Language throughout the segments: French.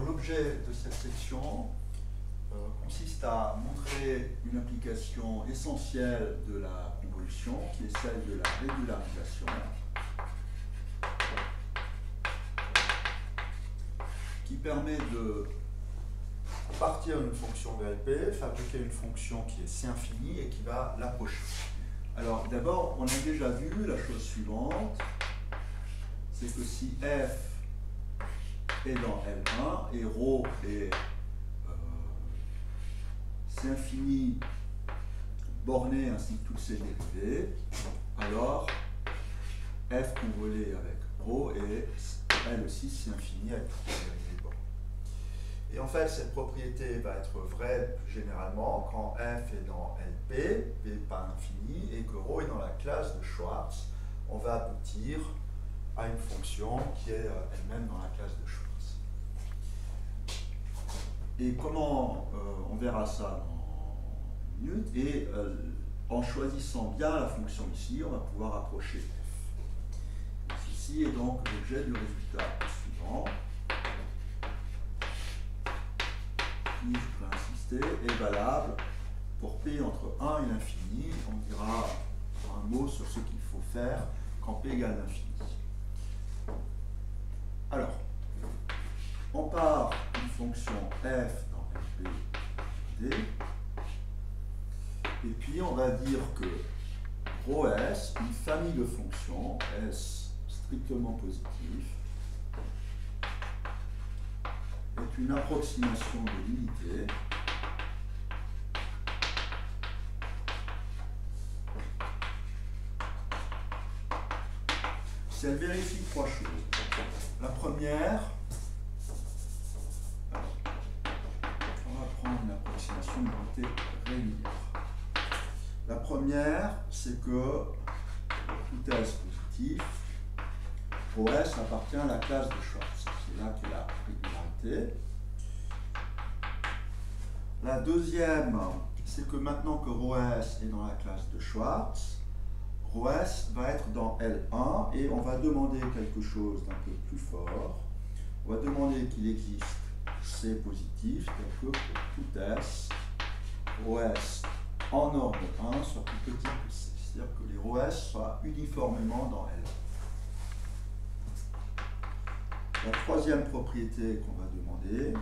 l'objet de cette section consiste à montrer une application essentielle de la convolution, qui est celle de la régularisation, qui permet de partir d'une fonction de LP, fabriquer une fonction qui est C infini et qui va l'approcher. Alors d'abord, on a déjà vu la chose suivante, c'est que si f est dans L1 et ρ est C infini borné ainsi que toutes ses dérivées, alors f convolé avec ρ est elle aussi C infini avec toutes ses dérivées bornées. Et en fait, cette propriété va être vraie plus généralement quand f est dans LP, P pas infini, et que ρ est dans la classe de Schwartz. On va aboutir à une fonction qui est elle-même dans la classe de Schwartz. Et comment on verra ça dans une minute, et en choisissant bien la fonction ici, on va pouvoir approcher f. Ceci est donc l'objet du résultat suivant, qui, je peux insister, est valable pour P entre 1 et l'infini. On dira un mot sur ce qu'il faut faire quand P égale l'infini. Alors, on part d'une fonction f dans LP D, et puis on va dire que ρs, une famille de fonctions, S strictement positif, est une approximation de l'unité si elle vérifie trois choses. La première, on va prendre une approximation de l'unité régulière. La première, c'est que tout S positif, ρs appartient à la classe de Schwartz. C'est là qu'est la régularité. La deuxième, c'est que maintenant que ρs est dans la classe de Schwartz, ρs va être dans L1 et on va demander quelque chose d'un peu plus fort. On va demander qu'il existe C positif, tel que pour tout S, ρs en ordre 1 soit plus petit que C. C'est-à-dire que les ρs soient uniformément dans L1. La troisième propriété qu'on va demander,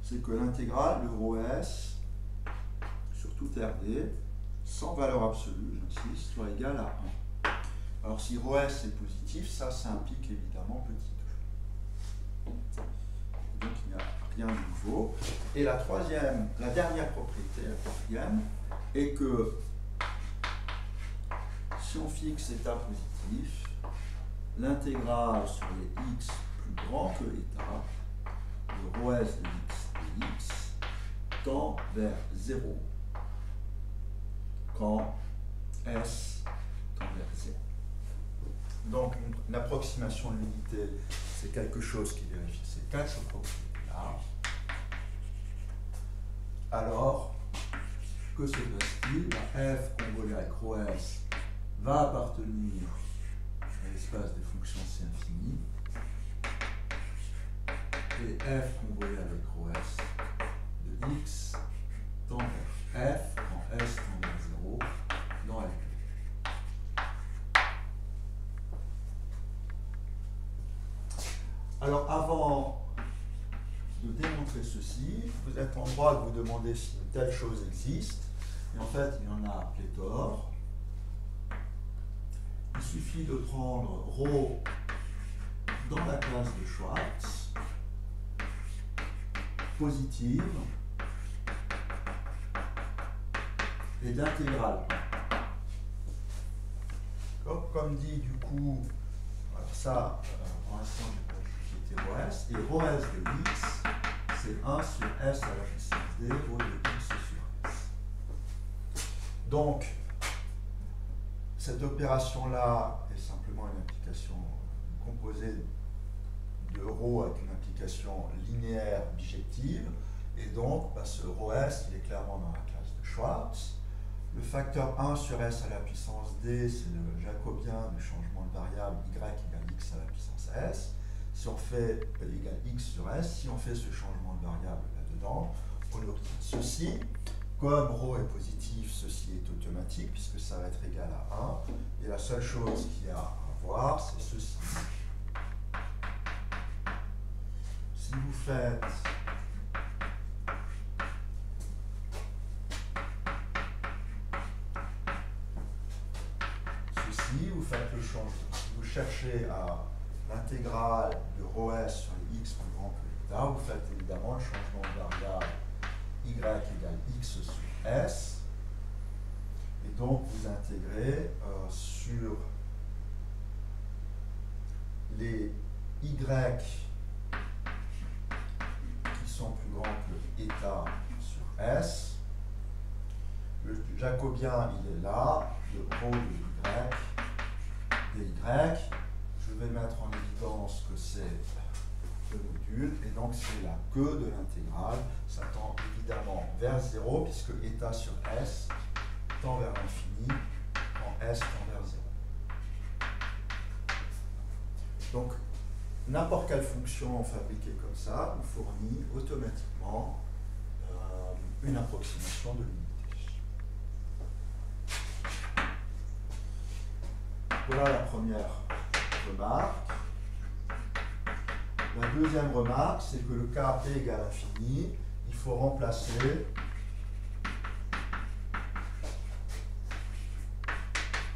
c'est que l'intégrale de ρs sur tout RD, sans valeur absolue, j'insiste, soit égale à 1. Alors si ρs est positif, ça implique évidemment petit 2. Donc il n'y a rien de nouveau. Et la dernière propriété, la quatrième, est que si on fixe état positif, l'intégrale sur les x plus grand que l'état, de ρs de x de x, tend vers 0 quand S tend vers 0. Donc une approximation de l'unité, c'est quelque chose qui vérifie ces quatre propriétés-là. Alors, que se passe-t-il? F convolé avec ρs va appartenir à l'espace des fonctions C infini, et f convolé avec ρs de x tend vers f quand S tend vers 0 dans LP. Alors avant de démontrer ceci, vous êtes en droit de vous demander si une telle chose existe, et en fait il y en a pléthore. Il suffit de prendre ρ dans la classe de Schwartz, positive, et d'intégrale 1. Comme dit du coup, alors ça, pour l'instant, je n'ai pas justifié ρs, et ρs de x, c'est 1 sur s à la puissance d, ρ de x sur s. Donc, cette opération-là est simplement une application composée de ρ avec une application linéaire bijective, et donc ce ρs, il est clairement dans la classe de Schwartz. Le facteur 1 sur S à la puissance D, c'est le jacobien du changement de variable y égale x à la puissance S. Si on fait égale x sur S, si on fait ce changement de variable là-dedans, on obtient ceci. Comme ρ est positif, ceci est automatique puisque ça va être égal à 1. Et la seule chose qu'il y a à voir, c'est ceci. Si vous faites ceci, vous faites le changement. Si vous cherchez à l'intégrale de ρs sur les x plus grand que l'état, vous faites évidemment le changement de variable y égale x sur s. Et donc vous intégrez sur les y qui sont plus grands que état sur s. Le jacobien, il est là, de ρ de y, dy. Je vais mettre en évidence que c'est le module, et donc c'est la queue de l'intégrale. Ça tend évidemment vers 0, puisque état sur s tend vers l'infini, quand s tend vers 0. Donc, n'importe quelle fonction fabriquée comme ça nous fournit automatiquement une approximation de l'unité. Voilà la première remarque. La deuxième remarque, c'est que le cas P égale infini, il faut remplacer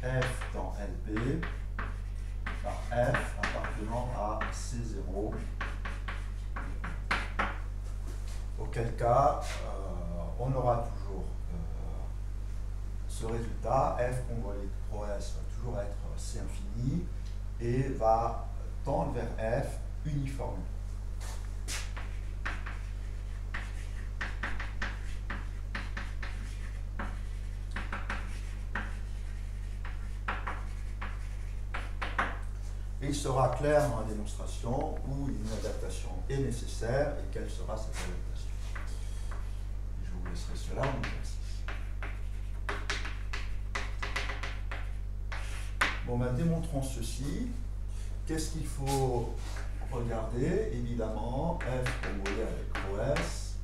f dans LP par f appartenant à C0, auquel cas on aura toujours ce résultat, f congrégé ρs va toujours être C infini et va tendre vers f uniformément. Et il sera clair dans la démonstration où une adaptation est nécessaire et quelle sera cette adaptation. Et je vous laisserai cela en exercice. Bon, ben, démontrons ceci. Qu'est-ce qu'il faut regarder? Évidemment, f congrégé avec ρs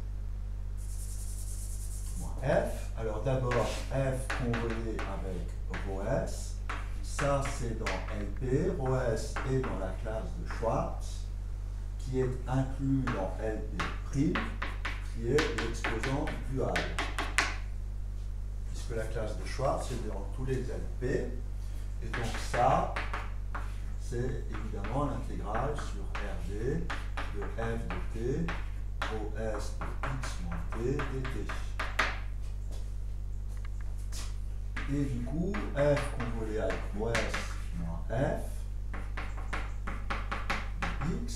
moins f. Alors d'abord, f congrégé avec ρs. Ça, c'est dans LP. ρs est dans la classe de Schwartz, qui est inclus dans LP', qui est l'exposant dual. Puisque la classe de Schwartz est dans tous les LP. Et donc ça, c'est évidemment l'intégrale sur RD de f de t, ρs de x moins t dt. Et du coup, f congrégé avec ρs moins f de x.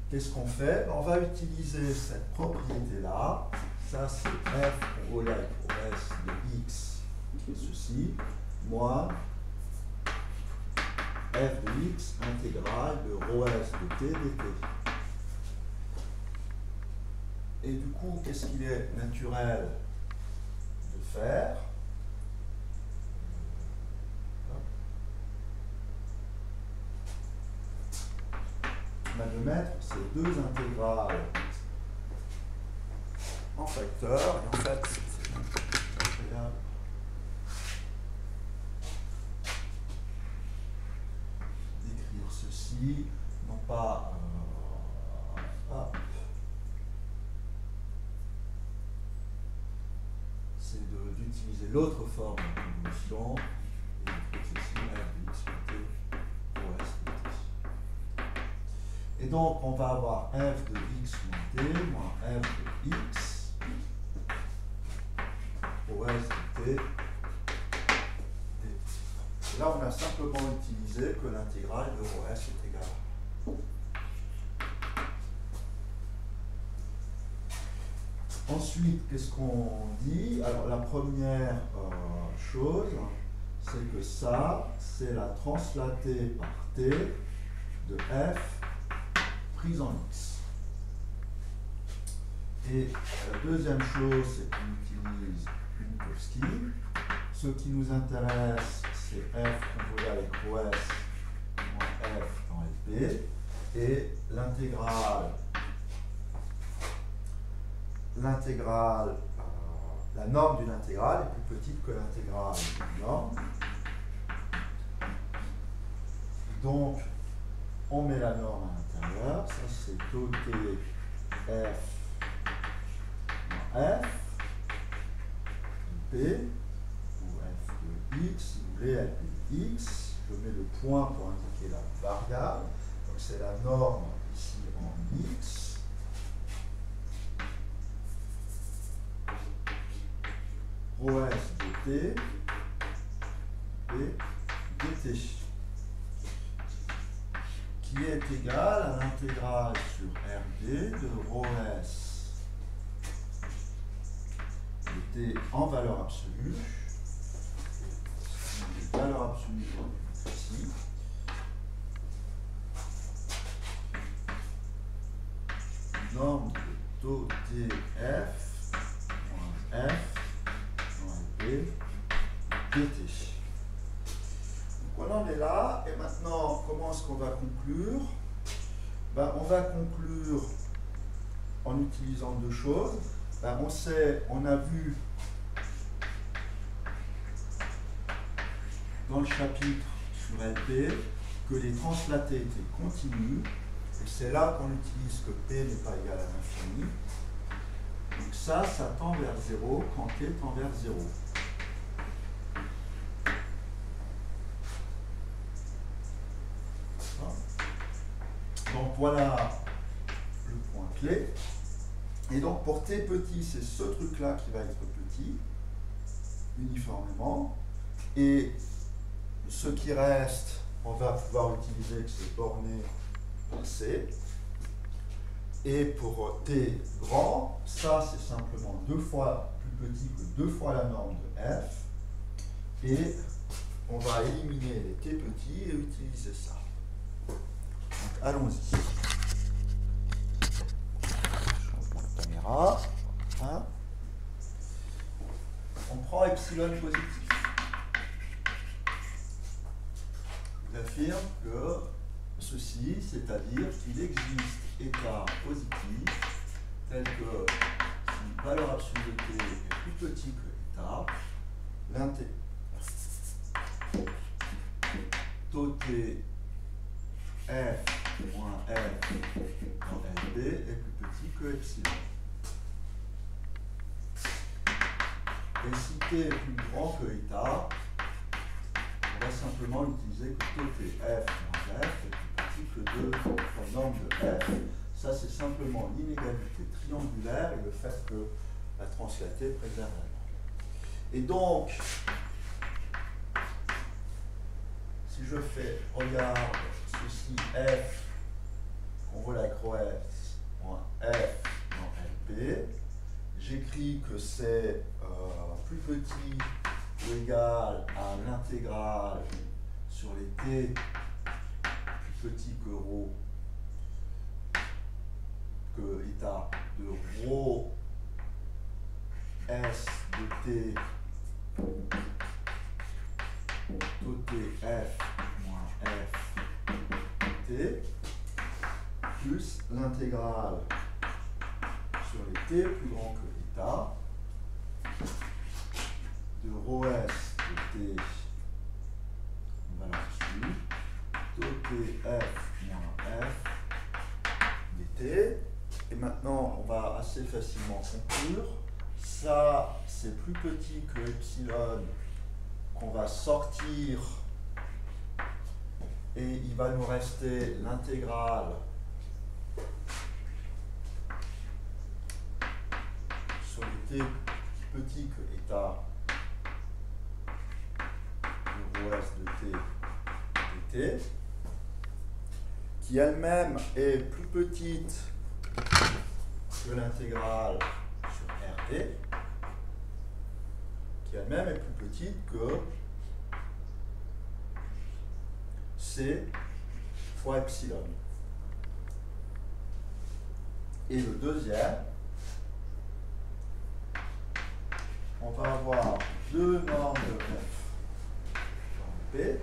Qu'est-ce qu'on fait? On va utiliser cette propriété-là. Ça, c'est f congrégé avec ρs de x, qui est ceci, moins f de x intégrale de ρs de t dt. Et du coup, qu'est-ce qu'il est naturel de faire? De mettre ces deux intégrales en facteur, et en fait, c'est agréable d'écrire ceci, non pas c'est d'utiliser l'autre forme de convolution et d'écrire ceci f de x moins t ρs de t. Et donc, on va avoir f de x moins t moins f de x ρs de t dt. Et là, on a simplement utilisé que l'intégrale de ρs est égale. Ensuite, qu'est-ce qu'on dit? Alors, la première chose, c'est que ça, c'est la translatée par t de f prise en x. Et la deuxième chose, c'est qu'on utilise Minkowski. Ce qui nous intéresse, c'est f convolé avec ρs moins f dans LP. Et la norme d'une intégrale est plus petite que l'intégrale d'une norme. Donc, on met la norme à l'intérieur. Ça, c'est tau t f moins f de p, ou f de x, si vous voulez, lp de x. Je mets le point pour indiquer la variable. Donc, c'est la norme ici en x. ρs de t et dt, qui est égal à l'intégrale sur Rd de ρs de t en valeur absolue, valeur absolue ici, norme de taux tf moins f moins p dt. Donc on en est là, et maintenant, comment est-ce qu'on va conclure? Ben, on va conclure en utilisant deux choses. Ben, on a vu dans le chapitre sur LP que les translatés étaient continus, et c'est là qu'on utilise que P n'est pas égal à l'infini. Donc ça tend vers 0 quand T tend vers 0. Donc voilà le point clé. Et donc pour t petit, c'est ce truc-là qui va être petit, uniformément. Et ce qui reste, on va pouvoir utiliser que c'est borné par c. Et pour t grand, ça c'est simplement 2 fois plus petit que 2 fois la norme de f. Et on va éliminer les t petits et utiliser ça. Allons-y. Changement de caméra. Hein. On prend epsilon positif. J'affirme que ceci, c'est-à-dire qu'il existe état positif tel que si valeur absolue de t est plus petit que état, taux t f moins f dans LB est plus petit que epsilon. Et si t est plus grand que état, on va simplement utiliser que taux t f moins f est plus petit que 2 fois norme de f. Ça, c'est simplement l'inégalité triangulaire et le fait que la translatée préserve la norme. Et donc, si je regarde ceci f, on voit la croix-s moins f dans LP, j'écris que c'est plus petit ou égal à l'intégrale sur les t plus petit que ρ, que état de ρ s de t taux t f moins f t plus l'intégrale sur les t plus grand que état de ρs de t en valeur absolue taux t f moins f dt. Et maintenant, on va assez facilement conclure. Ça, c'est plus petit que epsilon qu'on va sortir. Et il va nous rester l'intégrale sur les t plus petit que état de ρs de t dt, qui elle-même est plus petite que l'intégrale sur Rd, qui elle-même est plus petite que C fois epsilon. Et le deuxième, on va avoir deux normes de f dans P,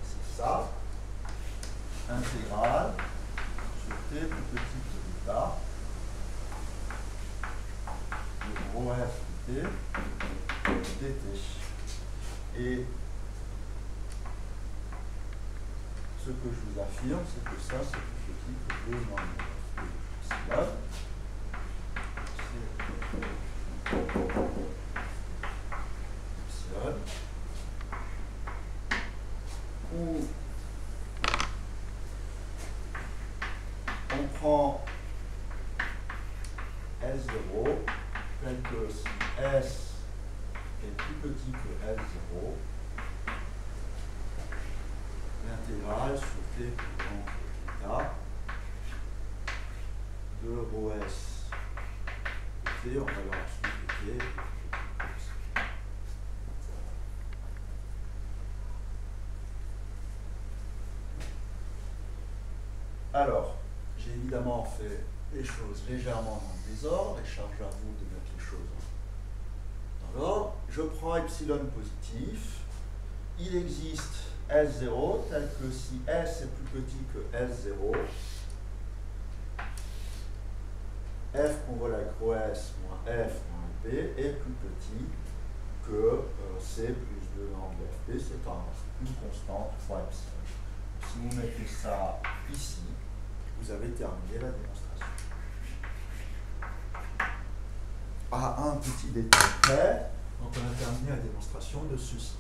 c'est ça, intégrale sur t plus petit que bêta, de rho f de t dt. Et ce que je vous affirme, c'est que ça, c'est plus petit que 2 normes de epsilon. Où on prend S0 tel que si S est plus petit que S0, l'intégrale sur t plus grand que θ de rho s de t en valeur absolue de t. Alors, j'ai évidemment fait les choses légèrement dans le désordre et charge à vous de mettre les choses dans l'ordre. Je prends epsilon positif. Il existe S0 tel que si S est plus petit que S0, F convolé avec rho S moins F moins P est plus petit que C plus 2 normes de FP, c'est une constante fois epsilon. Si vous mettez ça ici, vous avez terminé la démonstration. À un petit détail près, donc on a terminé la démonstration de ceci.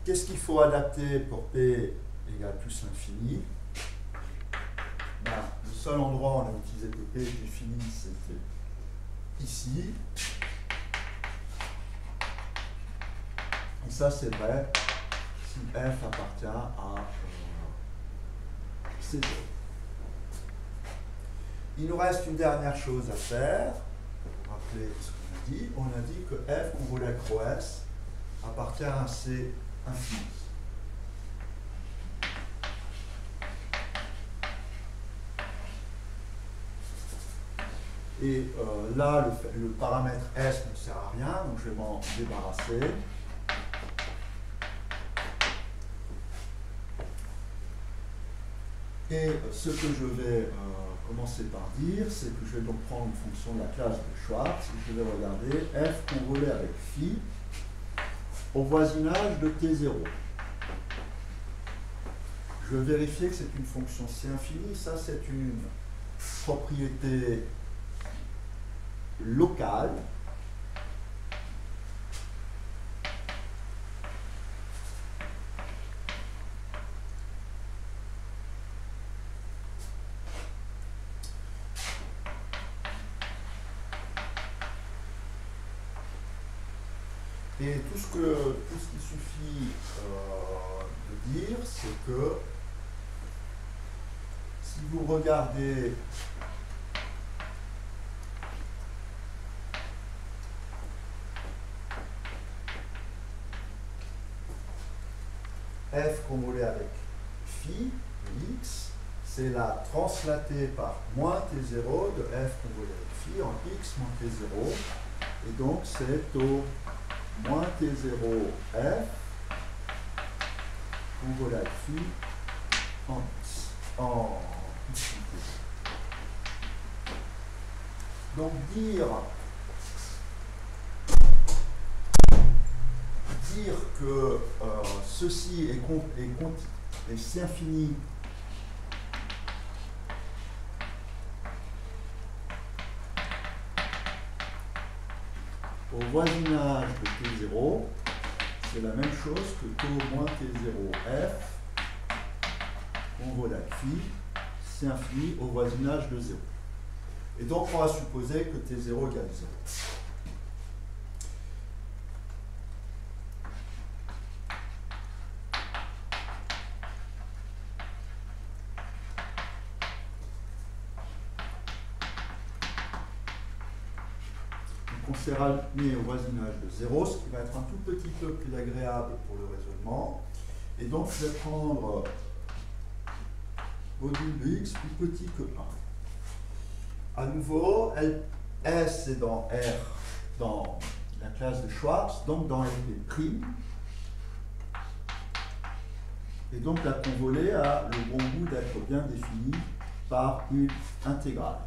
Qu'est-ce qu'il faut adapter pour P égale plus l'infini? Ben, le seul endroit où on a utilisé que P est fini, c'était ici. Et ça, c'est vrai si F appartient à C0. Il nous reste une dernière chose à faire. Pour rappeler ce qu'on a dit. On a dit que F convolé avec rho S appartient à C infini. Et là, le paramètre S ne sert à rien, donc je vais m'en débarrasser. Et ce que je vais commencer par dire, c'est que je vais donc prendre une fonction de la classe de Schwartz, et je vais regarder F convolé avec phi au voisinage de T0. Je vais vérifier que c'est une fonction C infinie. Ça, c'est une propriété locale. Et tout ce qu'il suffit de dire, c'est que si vous regardez F convolé avec phi, x, c'est la translatée par moins T0 de F convolé avec phi en x moins T0. Et donc c'est au moins T0 F convolé avec phi en x. Donc dire que ceci est si infini au voisinage de T0, c'est la même chose que tau moins T0 F convolé avec phi, c'est infini au voisinage de 0. Et donc on va supposer que T0 égale 0. On on s'est ramené au voisinage de 0, ce qui va être un tout petit peu plus agréable pour le raisonnement. Et donc, je vais prendre module de x plus petit que 1. À nouveau, S est dans R, dans la classe de Schwartz, donc dans LP'. Et donc, la convolée a le bon goût d'être bien définie par une intégrale.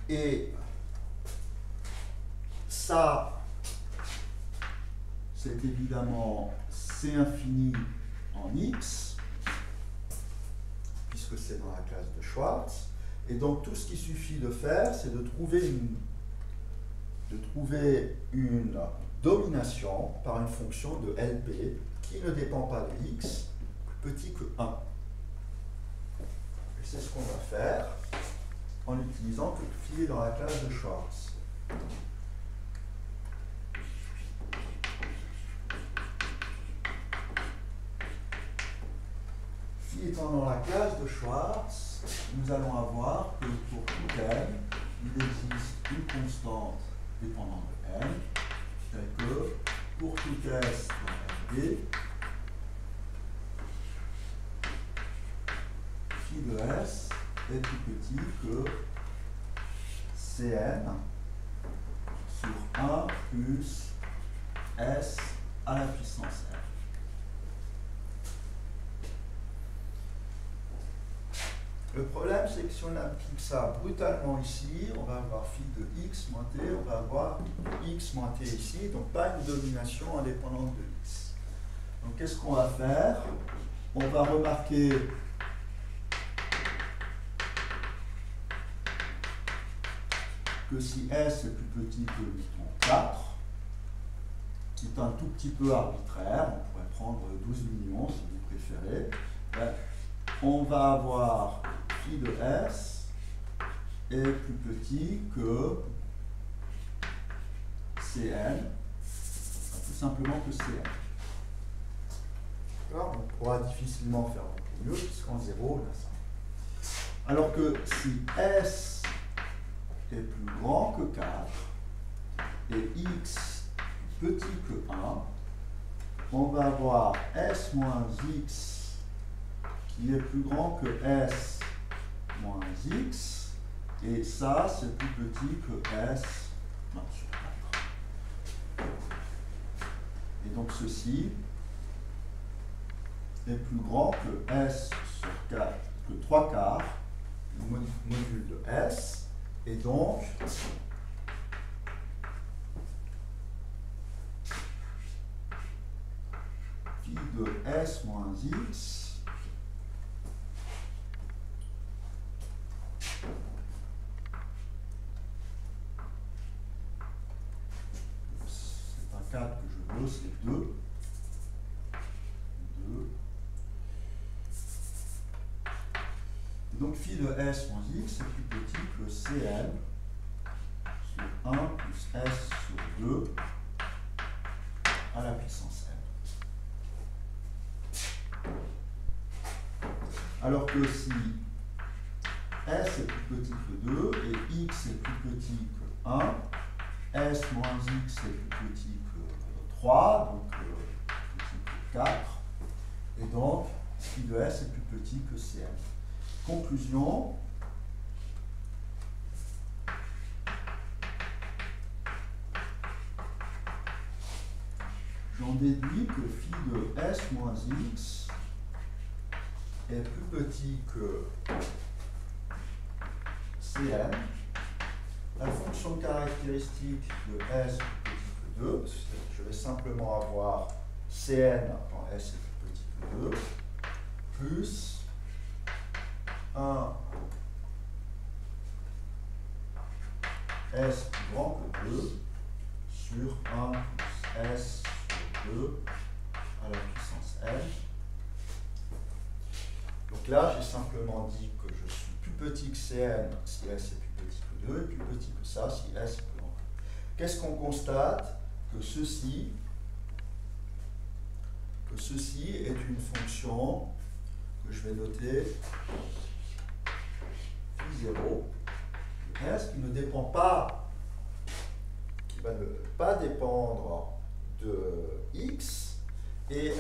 Et ça, c'est évidemment C infini en X, puisque c'est dans la classe de Schwartz. Et donc, tout ce qu'il suffit de faire, c'est de trouver une domination par une fonction de LP qui ne dépend pas de X, plus petit que 1. Et c'est ce qu'on va faire en utilisant tout ce qui est dans la classe de Schwartz. Phi étant dans la classe de Schwartz, nous allons avoir que pour tout n, il existe une constante dépendante de n, telle que pour tout s dans LD, phi de s est plus petit que Cn sur 1 plus S à la puissance n. Le problème, c'est que si on applique ça brutalement ici, on va avoir phi de x moins t, on va avoir x moins t ici, donc pas une domination indépendante de x. Donc qu'est-ce qu'on va faire? On va remarquer que si S est plus petit que, mettons, 4, qui est un tout petit peu arbitraire, on pourrait prendre 12 millions si vous préférez, ben, on va avoir phi de S est plus petit que Cn, tout simplement que Cn. On pourra difficilement faire beaucoup mieux, puisqu'en 0, on a ça. Alors que si S est plus grand que 4 et x plus petit que 1, on va avoir S moins x qui est plus grand que S moins x, et ça c'est plus petit que S sur 4. Et donc ceci est plus grand que S sur 4, que 3 quarts, le module de S. Et donc, phi de S moins x c'est un 4 que je veux, c'est 2. Donc phi de S moins x est plus petit que Cn sur 1 plus S sur 2 à la puissance n. Alors que si S est plus petit que 2 et x est plus petit que 1, S moins x est plus petit que 3, donc plus petit que 4, et donc phi de S est plus petit que Cn. Conclusion, j'en déduis que phi de S moins x est plus petit que Cn. La fonction caractéristique de S est plus petit que 2, je vais simplement avoir Cn quand S est plus petit que 2, plus 1 S plus grand que 2 sur 1 plus S sur 2 à la puissance n. Donc là, j'ai simplement dit que je suis plus petit que Cn si S est plus petit que 2 et plus petit que ça si S est plus grand que 2. Qu'est-ce qu'on constate? Que ceci que ceci est une fonction que je vais noter phi0 de S qui ne dépend pas, qui va ne pas dépendre de x, et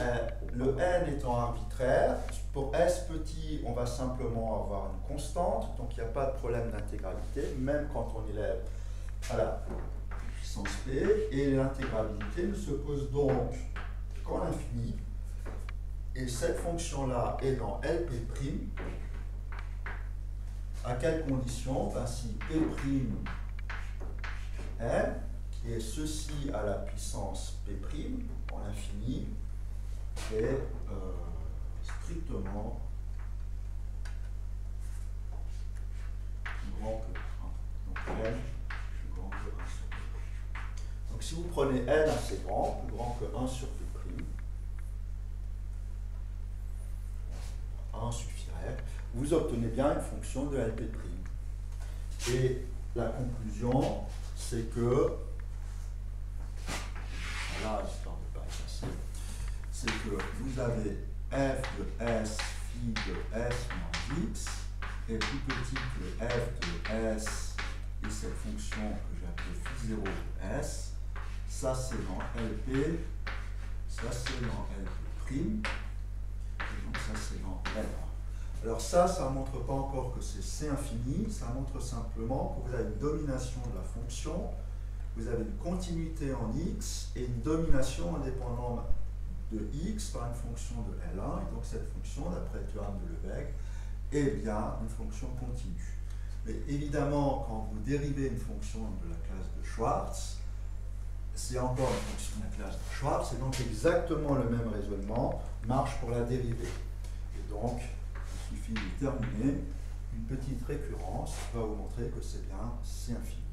le n étant arbitraire, pour S petit, on va simplement avoir une constante, donc il n'y a pas de problème d'intégralité, même quand on élève à la puissance p, et l'intégrabilité ne se pose donc qu'en l'infini, et cette fonction-là est dans Lp', à quelles conditions? Ben, si P' n, qui est ceci à la puissance P', en l'infini, est strictement plus grand que 1. Donc n plus grand que 1 sur P'. Donc si vous prenez n assez grand, plus grand que 1 sur P', 1 suffirait, vous obtenez bien une fonction de Lp'. Et la conclusion, c'est que, voilà, histoire de ne pas effacer, c'est que vous avez f de s phi de s moins x est plus petit que f de s et cette fonction que j'ai appelée phi0 de s. Ça c'est dans Lp, ça c'est dans Lp', et donc ça c'est dans L1. Alors ça ne montre pas encore que c'est C infini, ça montre simplement que vous avez une domination de la fonction, vous avez une continuité en x et une domination indépendante de x par une fonction de L1, et donc cette fonction, d'après le théorème de Lebesgue, est bien une fonction continue. Mais évidemment, quand vous dérivez une fonction de la classe de Schwartz, c'est encore une fonction de la classe de Schwartz, et donc exactement le même raisonnement marche pour la dérivée. Et donc, il suffit de terminer, une petite récurrence va vous montrer que c'est bien C infini.